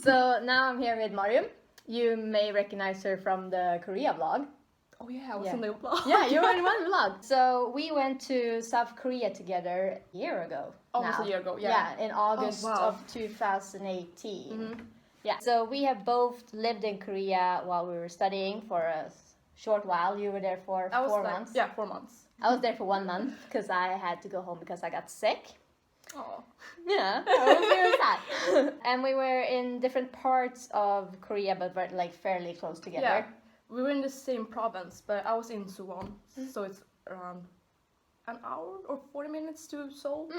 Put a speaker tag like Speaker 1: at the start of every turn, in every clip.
Speaker 1: So now I'm here with Marium. You may recognize her from the Korea vlog.
Speaker 2: Oh yeah, I was in the vlog.
Speaker 1: Yeah, you were in one vlog. So we went to South Korea together a year ago.
Speaker 2: Almost a year ago, yeah.
Speaker 1: Yeah, in August of 2018. Yeah, so we have both lived in Korea while we were studying for a short while. You were there for 4 months.
Speaker 2: Yeah, 4 months.
Speaker 1: I was there for 1 month because I had to go home because I got sick.
Speaker 2: Oh.
Speaker 1: Yeah, that was really sad. And we were in different parts of Korea, but we're like fairly close together.
Speaker 2: Yeah, we were in the same province, but I was in Suwon, so it's around an hour or 40 minutes to Seoul.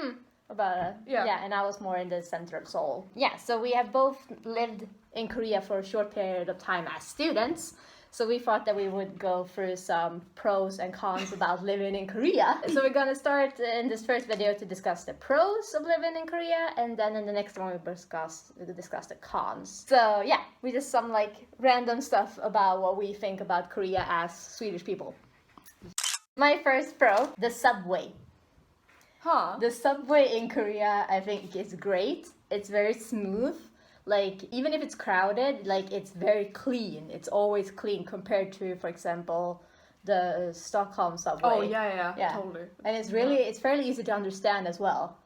Speaker 1: Yeah, and I was more in the center of Seoul. Yeah, so we have both lived in Korea for a short period of time as students. So we thought that we would go through some pros and cons about living in Korea. So we're gonna start in this first video to discuss the pros of living in Korea, and then in the next one we'll discuss the cons. So yeah, we just some like random stuff about what we think about Korea as Swedish people. My first pro, the subway. The subway in Korea, I think, is great. It's very smooth. Like, even if it's crowded, like, it's very clean. It's always clean compared to, for example, the Stockholm subway.
Speaker 2: Oh, yeah, totally.
Speaker 1: And it's fairly easy to understand as well.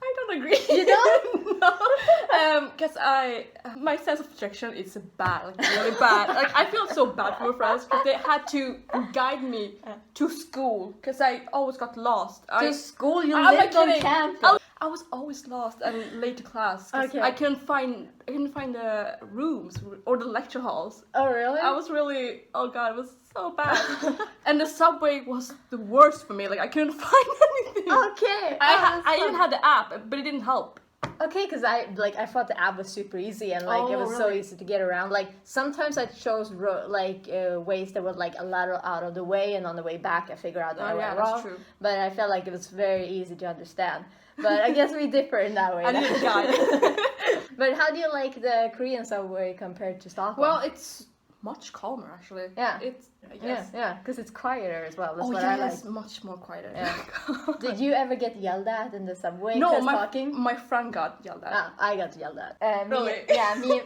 Speaker 2: I don't agree.
Speaker 1: You don't?
Speaker 2: No. Because my sense of direction is bad, like really bad. Like, I feel so bad for my friends because they had to guide me to school because I always got lost.
Speaker 1: To school? You lived on campus?
Speaker 2: I was always lost and late to class.
Speaker 1: Okay.
Speaker 2: I couldn't find the rooms or the lecture halls.
Speaker 1: Oh, really?
Speaker 2: I was really, oh god, it was so bad. And the subway was the worst for me. Like, I couldn't find anything.
Speaker 1: Okay.
Speaker 2: I even had the app, but it didn't help.
Speaker 1: Okay, because I thought the app was super easy and like it was so easy to get around. Like sometimes I chose ways that were like a little out of the way, and on the way back I figured out that I went wrong.
Speaker 2: True.
Speaker 1: But I felt like it was very easy to understand. But I guess we differ in that way.
Speaker 2: I didn't guide.
Speaker 1: But how do you like the Korean subway compared to Stockholm?
Speaker 2: Well, it's much calmer actually.
Speaker 1: Yeah.
Speaker 2: Yeah,
Speaker 1: because it's quieter as well. That's what
Speaker 2: I
Speaker 1: I like.
Speaker 2: it's much more quieter.
Speaker 1: Yeah. Did you ever get yelled at in the subway?
Speaker 2: No,
Speaker 1: talking?
Speaker 2: my friend got yelled at.
Speaker 1: I got yelled at.
Speaker 2: Really?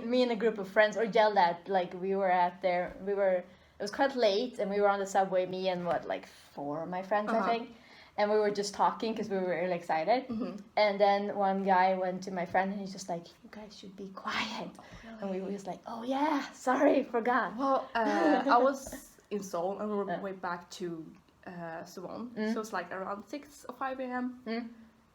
Speaker 1: Me and a group of friends were yelled at. Like it was quite late, and we were on the subway. Me and like 4 of my friends, I think. And we were just talking because we were really excited. And then one guy went to my friend and he's just like, "You guys should be quiet." And we were just like, "Oh yeah, sorry, forgot."
Speaker 2: Well, I was in Seoul and we were way back to Suwon. So it's like around 6 or 5 a.m.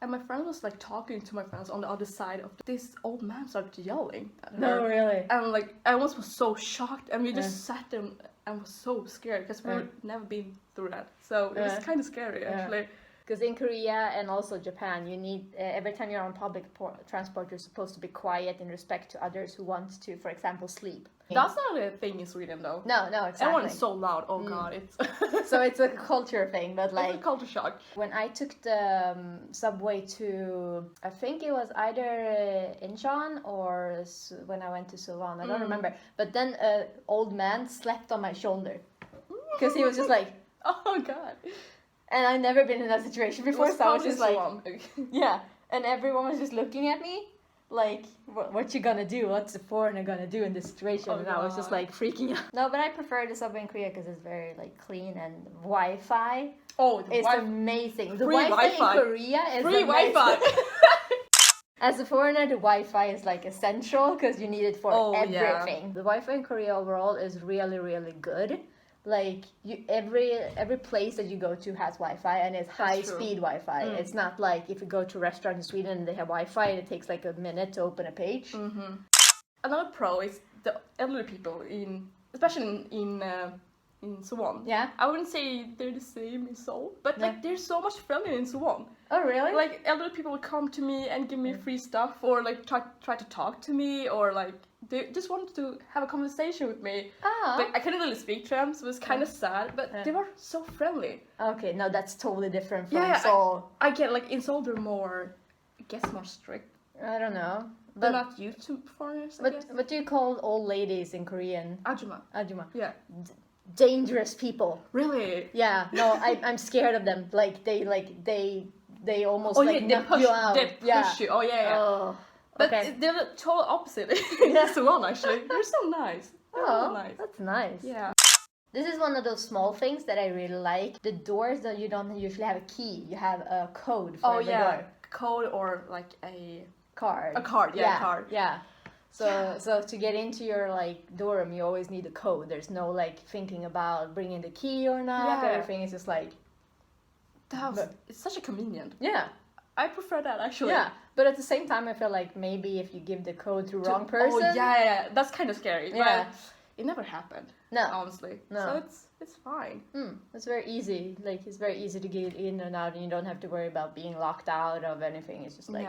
Speaker 2: And my friend was like talking to my friends on the other side of this old man started yelling at her.
Speaker 1: No, really?
Speaker 2: And like I almost was so shocked, and we just sat there and was so scared because we've never been through that. So it was kind of scary actually.
Speaker 1: Because in Korea and also Japan, you need every time you're on public transport, you're supposed to be quiet in respect to others who want to, for example, sleep.
Speaker 2: That's not a thing in Sweden though.
Speaker 1: No, exactly.
Speaker 2: Everyone is so loud. Oh god, it's
Speaker 1: so it's a culture thing. But like
Speaker 2: it's a culture shock.
Speaker 1: When I took the subway to, I think it was either Incheon or when I went to Suwon, I don't remember. But then an old man slept on my shoulder because he was just like,
Speaker 2: oh god.
Speaker 1: And I've never been in that situation before, so I was just like,
Speaker 2: yeah.
Speaker 1: And everyone was just looking at me, like, what you gonna do? What's a foreigner gonna do in this situation? And I was just like freaking out. No, but I prefer the subway in Korea because it's very like clean, and Wi-Fi.
Speaker 2: Oh,
Speaker 1: it's amazing. The
Speaker 2: free
Speaker 1: Wi-Fi in Korea is
Speaker 2: free
Speaker 1: amazing.
Speaker 2: Wi-Fi.
Speaker 1: As a foreigner, the Wi-Fi is like essential because you need it for everything. Yeah. The Wi-Fi in Korea overall is really, really good. Like every place that you go to has Wi-Fi, and it's high-speed Wi-Fi. It's not like if you go to a restaurant in Sweden and they have Wi-Fi and it takes like a minute to open a page.
Speaker 2: Another pro is the elderly people especially in Suwon.
Speaker 1: Yeah.
Speaker 2: I wouldn't say they're the same in Seoul, but like they're so much friendlier in Suwon.
Speaker 1: Oh really?
Speaker 2: Like elderly people will come to me and give me free stuff, or like try to talk to me, or like they just wanted to have a conversation with me. But I couldn't really speak to them, so it was kind of sad. But they were so friendly.
Speaker 1: Okay, no, that's totally different from Seoul.
Speaker 2: I get like in Seoul they're more, I guess, more strict.
Speaker 1: I don't know.
Speaker 2: They're not used to foreigners. I guess.
Speaker 1: What do you call old ladies in Korean?
Speaker 2: Ajuma.
Speaker 1: Yeah. Dangerous people.
Speaker 2: Really?
Speaker 1: Yeah. No, I'm scared of them. Like they almost knock you out.
Speaker 2: They push you. Oh yeah. But
Speaker 1: Okay.
Speaker 2: they're the total opposite. That's the one actually. They're so nice.
Speaker 1: Oh,
Speaker 2: nice.
Speaker 1: that's nice.
Speaker 2: Yeah.
Speaker 1: This is one of those small things that I really like. The doors that you don't usually have a key, you have a code for the door.
Speaker 2: Code or like a
Speaker 1: Card.
Speaker 2: A card, yeah, a card.
Speaker 1: Yeah. So to get into your like dorm, you always need a code. There's no like thinking about bringing the key or not.
Speaker 2: Yeah.
Speaker 1: Everything is just like.
Speaker 2: It's such a convenient.
Speaker 1: Yeah.
Speaker 2: I prefer that actually.
Speaker 1: Yeah, but at the same time, I feel like maybe if you give the code to wrong person.
Speaker 2: Oh yeah, that's kind of scary.
Speaker 1: Yeah.
Speaker 2: But it never happened.
Speaker 1: No.
Speaker 2: Honestly.
Speaker 1: No.
Speaker 2: So it's fine.
Speaker 1: It's very easy. Like it's very easy to get in and out, and you don't have to worry about being locked out of anything. It's just like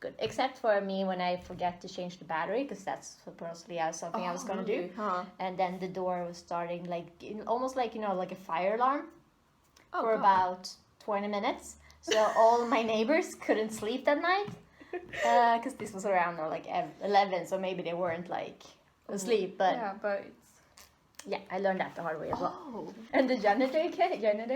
Speaker 1: good. Except for me when I forget to change the battery, because that's supposedly something I was gonna do.
Speaker 2: Huh.
Speaker 1: And then the door was starting like almost like like a fire alarm for
Speaker 2: God.
Speaker 1: about 20 minutes. So all my neighbors couldn't sleep that night because this was around like 11, so maybe they weren't like asleep. But yeah, I learned that the hard way as well.
Speaker 2: Oh.
Speaker 1: And the janitor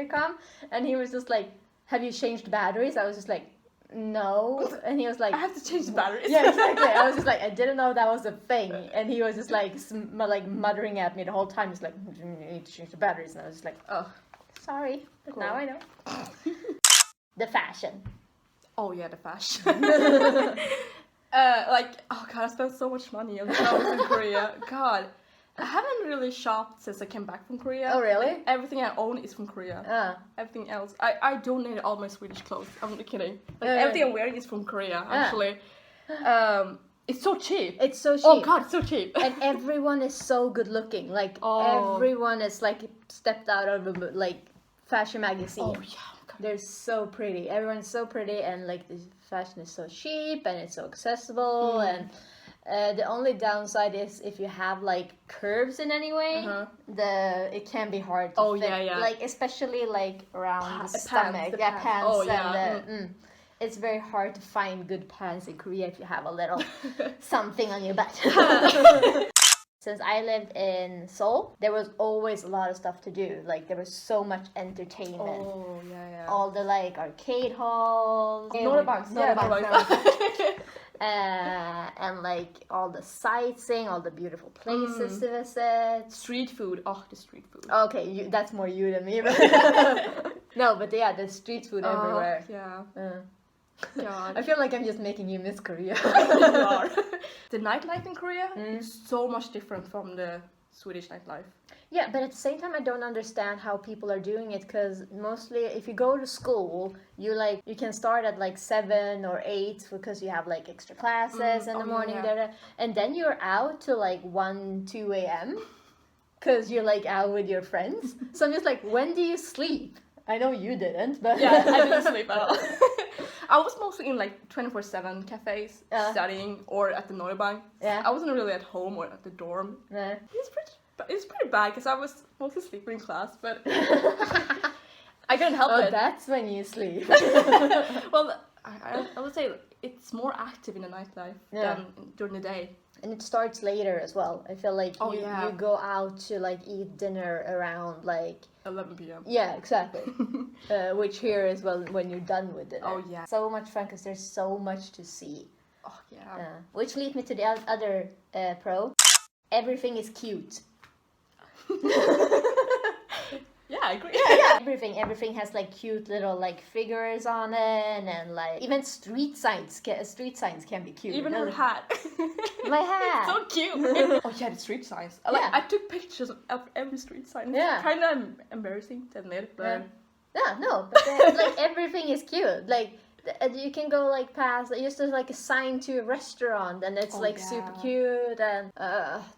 Speaker 1: come, and he was just like, "Have you changed batteries?" I was just like, "No," and he was like,
Speaker 2: I have to change the batteries.
Speaker 1: Yeah, exactly. I was just like, I didn't know that was a thing, and he was just like muttering at me the whole time, just like, "You need to change the batteries," and I was just like,
Speaker 2: Oh,
Speaker 1: sorry, but
Speaker 2: cool.
Speaker 1: now I know. The fashion.
Speaker 2: Oh yeah, the fashion. Oh god, I spent so much money on clothes in Korea. God, I haven't really shopped since I came back from Korea.
Speaker 1: Oh really?
Speaker 2: Everything I own is from Korea. Everything else, I donated all my Swedish clothes. I'm not kidding. Everything I'm wearing is from Korea. Actually, it's so cheap.
Speaker 1: It's so cheap.
Speaker 2: Oh god, it's so cheap.
Speaker 1: And everyone is so good looking. Like everyone is like stepped out of a like fashion magazine.
Speaker 2: Oh yeah.
Speaker 1: They're so pretty. Everyone's so pretty, and like the fashion is so cheap and it's so accessible. And the only downside is if you have like curves in any way, it can be hard to fit.
Speaker 2: Yeah.
Speaker 1: Like especially like around the stomach,
Speaker 2: pants.
Speaker 1: pants.
Speaker 2: Oh yeah.
Speaker 1: It's very hard to find good pants in Korea if you have a little something on your butt. Since I lived in Seoul, there was always a lot of stuff to do. Like there was so much entertainment.
Speaker 2: Oh yeah.
Speaker 1: All the like arcade halls.
Speaker 2: Norabangs.
Speaker 1: And like all the sightseeing, all the beautiful places to visit.
Speaker 2: Street food. Oh, the street food.
Speaker 1: Okay, that's more you than me. But no, but yeah, there's street food everywhere.
Speaker 2: Yeah. God.
Speaker 1: I feel like I'm just making you miss Korea.
Speaker 2: You are. The nightlife in Korea is so much different from the Swedish nightlife.
Speaker 1: Yeah, but at the same time, I don't understand how people are doing it, because mostly if you go to school, you can start at like 7 or 8 because you have like extra classes in the morning, and then you're out to like 1, 2 a.m. because you're like out with your friends. So I'm just like, when do you sleep? I know you didn't, but
Speaker 2: yeah, I didn't sleep at all. I was mostly in like 24/7 cafes studying, or at the Norrbank.
Speaker 1: Yeah.
Speaker 2: I wasn't really at home or at the dorm.
Speaker 1: Yeah.
Speaker 2: It's pretty bad because I was mostly sleeping in class, but I couldn't help it.
Speaker 1: Oh, that's when you sleep.
Speaker 2: Well, I would say it's more active in the nightlife than during the day.
Speaker 1: And it starts later as well. I feel like you go out to like eat dinner around like
Speaker 2: 11 p.m.
Speaker 1: Yeah, exactly. Which here is when you're done with dinner.
Speaker 2: Oh yeah.
Speaker 1: So much fun because there's so much to see.
Speaker 2: Oh yeah.
Speaker 1: Which leads me to the other pro. Everything is cute.
Speaker 2: Yeah, I agree.
Speaker 1: Yeah. Everything has like cute little like figures on it, and like even street signs can be cute.
Speaker 2: Even her hat.
Speaker 1: My hat.
Speaker 2: So cute. Oh yeah, the street signs. I took pictures of every street sign. It's kind of embarrassing to admit, but
Speaker 1: but like everything is cute. Like you can go like past. I used to like a sign to a restaurant, and it's super cute. And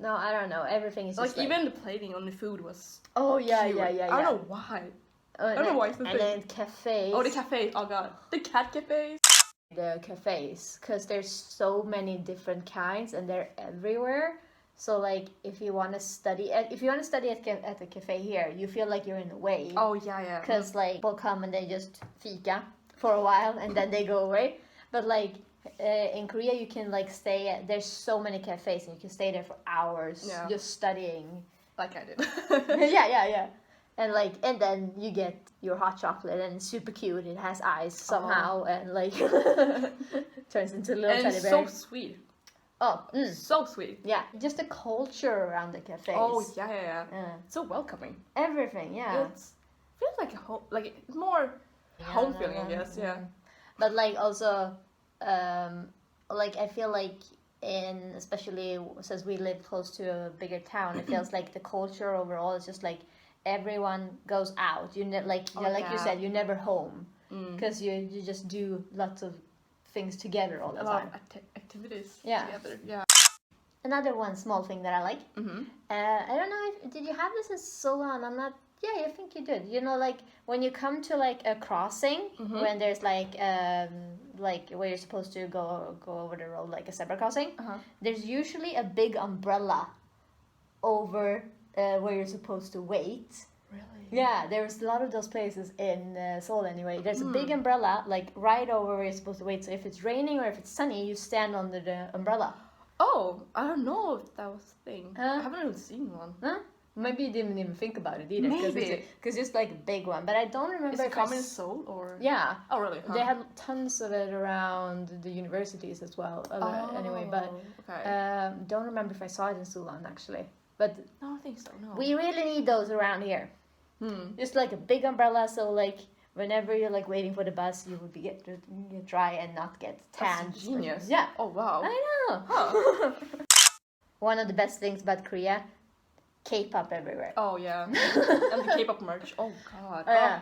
Speaker 1: no, I don't know. Everything is just,
Speaker 2: like even the plating on the food was.
Speaker 1: Oh yeah,
Speaker 2: cute.
Speaker 1: yeah.
Speaker 2: I don't know why. I don't know why it's the thing.
Speaker 1: And then cafes.
Speaker 2: Oh, the cafes. Oh god, the cat cafes.
Speaker 1: The cafes, because there's so many different kinds, and they're everywhere. So like if you want to study at the cafe here, you feel like you're in a wave.
Speaker 2: Oh yeah.
Speaker 1: Because like people come and they just fika for a while and then they go away. But like in Korea, you can like there's so many cafes and you can stay there for hours just studying.
Speaker 2: Like I did.
Speaker 1: Yeah. And then you get your hot chocolate and it's super cute. It has eyes somehow and like turns into a little teddy bear.
Speaker 2: And it's so sweet.
Speaker 1: Oh,
Speaker 2: so sweet.
Speaker 1: Yeah, just the culture around the cafes.
Speaker 2: Oh yeah. So welcoming.
Speaker 1: Everything, yeah.
Speaker 2: It feels like a home, like it's more home feeling, I guess. Yeah.
Speaker 1: But like also, like I feel like especially since we live close to a bigger town, it feels like the culture overall is just like everyone goes out. You you said, you're never home because you just do lots of things together all the time.
Speaker 2: Activities together. Yeah.
Speaker 1: Another one small thing that I like. I don't know if did you have this in Solon? I'm not. Yeah, I think you did. You know, like when you come to like a crossing, when there's like where you're supposed to go over the road, like a zebra crossing. There's usually a big umbrella over where you're supposed to wait.
Speaker 2: Really?
Speaker 1: Yeah, there's a lot of those places in Seoul anyway. There's a big umbrella like right over where you're supposed to wait. So if it's raining or if it's sunny, you stand under the umbrella.
Speaker 2: Oh, I don't know if that was a thing. I haven't even seen one.
Speaker 1: Huh? Maybe you didn't even think about it either.
Speaker 2: Maybe.
Speaker 1: Because it's like a big one. But I don't remember.
Speaker 2: Is it common in Seoul or?
Speaker 1: Yeah.
Speaker 2: Oh, really? Huh.
Speaker 1: They have tons of it around the universities as well. Anyway, but don't remember if I saw it in Sulan actually. But
Speaker 2: I don't think so. No.
Speaker 1: We really need those around here. Just like a big umbrella, so like whenever you're like waiting for the bus, you would get dry and not get tan.
Speaker 2: That's genius.
Speaker 1: Yeah.
Speaker 2: Oh wow.
Speaker 1: I know.
Speaker 2: Huh.
Speaker 1: One of the best things about Korea, K-pop everywhere.
Speaker 2: Oh yeah. And the K-pop merch. Oh god.
Speaker 1: Yeah.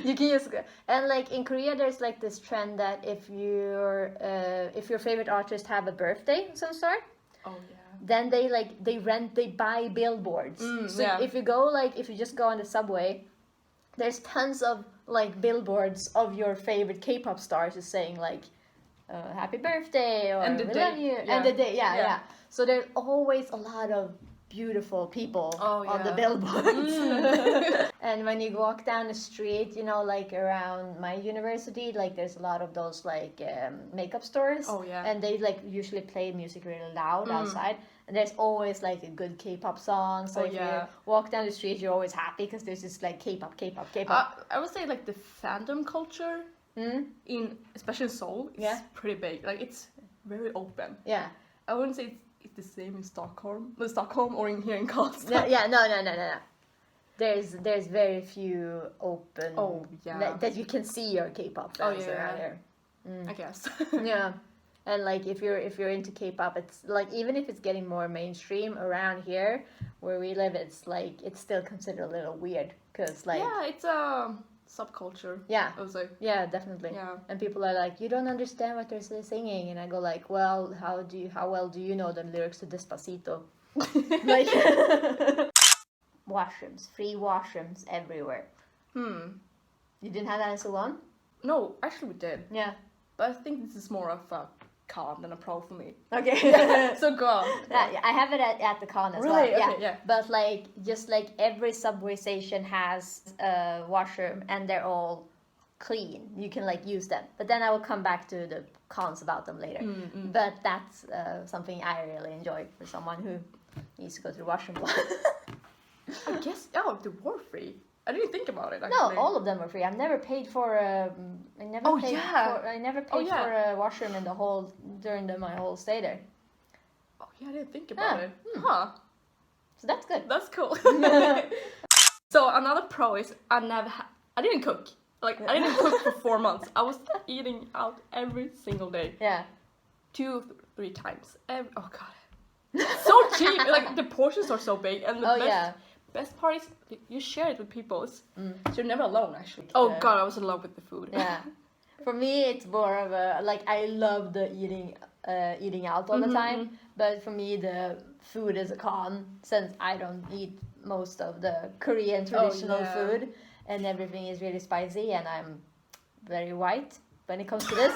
Speaker 1: You can just go. And like in Korea, there's like this trend that if your favorite artist have a birthday of some sort.
Speaker 2: Oh yeah.
Speaker 1: Then they buy billboards. If you just go on the subway, there's tons of like billboards of your favorite K-pop stars just saying like happy birthday or
Speaker 2: and the
Speaker 1: we
Speaker 2: day.
Speaker 1: love you and the day. Yeah. So there's always a lot of beautiful people on the billboards. And when you walk down the street, you know, like around my university, like there's a lot of those like makeup stores.
Speaker 2: Oh yeah.
Speaker 1: And they like usually play music really loud outside. And there's always like a good K-pop song. So if you walk down the street, you're always happy because there's just like K-pop.
Speaker 2: I would say like the fandom culture especially in Seoul, is pretty big. Like it's very open.
Speaker 1: Yeah.
Speaker 2: I wouldn't say it's the same in Stockholm or here in Karlstad.
Speaker 1: No. There's very few open.
Speaker 2: Oh yeah.
Speaker 1: That you can see your K-pop fans around there.
Speaker 2: I guess.
Speaker 1: Yeah. And like if you're into K-pop, it's like even if it's getting more mainstream around here where we live, it's like it's still considered a little weird because like
Speaker 2: it's a subculture.
Speaker 1: Yeah,
Speaker 2: I would say.
Speaker 1: Yeah, definitely.
Speaker 2: Yeah.
Speaker 1: And people are like, you don't understand what they're singing, and I go like, well, how well do you know the lyrics to Despacito? Like washrooms, free washrooms everywhere. You didn't have that in Suwon?
Speaker 2: No, actually we did.
Speaker 1: Yeah.
Speaker 2: But I think this is more of a con than a pro for me.
Speaker 1: Okay.
Speaker 2: So go on.
Speaker 1: Yeah, I have it at the con as well.
Speaker 2: Really? Okay, yeah.
Speaker 1: But like, just like every subway station has a washroom and they're all clean. You can like use them. But then I will come back to the cons about them later. But that's something I really enjoy for someone who needs to go to the washroom.
Speaker 2: I guess, they were free. I didn't think about it. Actually.
Speaker 1: No, all of them were free. I've never paid for. I never paid for a washroom during my whole stay there.
Speaker 2: Oh yeah, I didn't think about it. Huh.
Speaker 1: So that's good.
Speaker 2: That's cool. So another pro is I didn't cook. Like I didn't cook for 4 months. I was eating out every single day.
Speaker 1: Yeah.
Speaker 2: 2-3 times. Oh god. So cheap. Like the portions are so big and the best part is you share it with people, so you're never alone actually. Oh god, I was in love with the food.
Speaker 1: Yeah. For me, it's more of a like I love the eating out all the time, but for me the food is a con since I don't eat most of the Korean traditional food and everything is really spicy and I'm very white when it comes to this.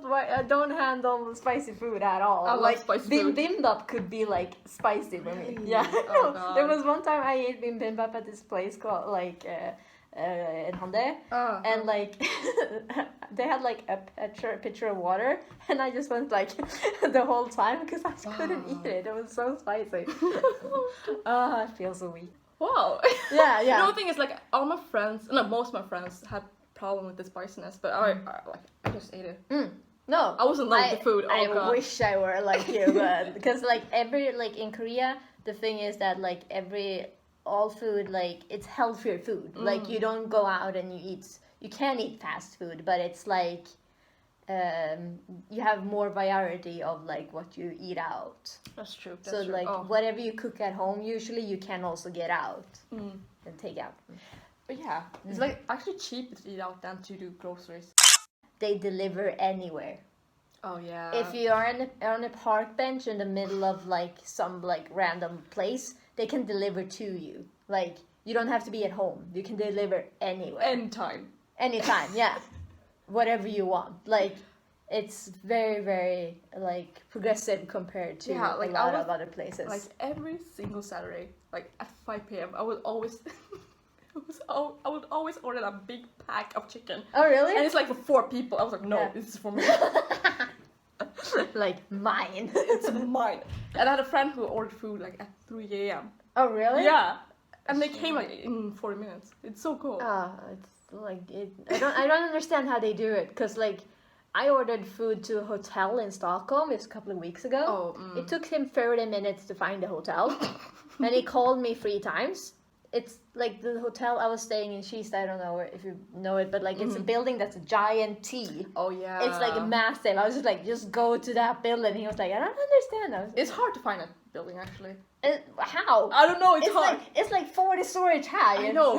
Speaker 1: I don't handle spicy food at all.
Speaker 2: I love spicy food.
Speaker 1: Bibimbap could be like spicy for me.
Speaker 2: Really?
Speaker 1: Yeah.
Speaker 2: Oh,
Speaker 1: there was one time I ate bibimbap at this place called like in Hande, and like they had like a pitcher of water, and I just went like the whole time because I couldn't eat it. It was so spicy. I feel so weak.
Speaker 2: wow.
Speaker 1: Yeah, yeah.
Speaker 2: You know, the thing is, like, most of my friends had problem with the spiciness, but I just ate it.
Speaker 1: No,
Speaker 2: I wasn't like the food. Oh,
Speaker 1: I
Speaker 2: God.
Speaker 1: wish I were like you, but because like in Korea, the thing is that like all food, like it's healthier food. Like you don't go out and you can eat fast food, but it's like you have more variety of like what you eat out.
Speaker 2: That's true.
Speaker 1: So like whatever you cook at home, usually you can also get out and take out.
Speaker 2: But yeah, it's like actually cheaper to eat out than to do groceries.
Speaker 1: They deliver anywhere.
Speaker 2: Oh yeah.
Speaker 1: If you are on a park bench in the middle of like some like random place, they can deliver to you. Like you don't have to be at home. You can deliver anywhere. Anytime, yeah. Whatever you want. Like it's very, very like progressive compared to
Speaker 2: like,
Speaker 1: a lot of other places.
Speaker 2: Like every single Saturday, like at 5 p.m. I would always I would always order a big pack of chicken.
Speaker 1: Oh really?
Speaker 2: And it's like for 4 people. I was like, no, this is for me.
Speaker 1: Like mine.
Speaker 2: It's mine. And I had a friend who ordered food like at 3 a.m.
Speaker 1: Oh really?
Speaker 2: Yeah. And they came like in 40 minutes. It's so cool.
Speaker 1: It's like I don't understand how they do it, because like I ordered food to a hotel in Stockholm a couple of weeks ago. It took him 30 minutes to find a hotel, and he called me 3 times. It's like the hotel I was staying in Kista, I don't know if you know it, but like it's a building that's a giant T.
Speaker 2: Oh yeah.
Speaker 1: It's like massive. I was just like, just go to that building. He was like, I don't understand.
Speaker 2: It's hard to find a building actually.
Speaker 1: How?
Speaker 2: I don't know, it's hard.
Speaker 1: It's like 40 stories high.
Speaker 2: I know.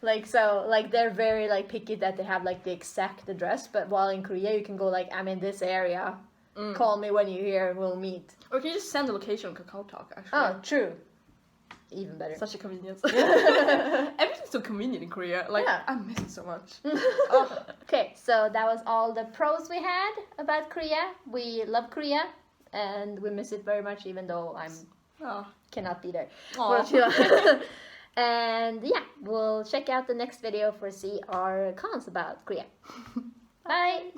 Speaker 1: Like so, like they're very like picky that they have like the exact address, but while in Korea you can go like, I'm in this area. Call me when you're here, we'll meet.
Speaker 2: Or can you just send the location on Kakao Talk actually?
Speaker 1: Oh, true. Even better.
Speaker 2: Such a convenience. Everything's so convenient in Korea. Like, I miss it so much.
Speaker 1: Okay, so that was all the pros we had about Korea. We love Korea, and we miss it very much, even though cannot be there. And yeah, we'll check out the next video for see our cons about Korea. Bye!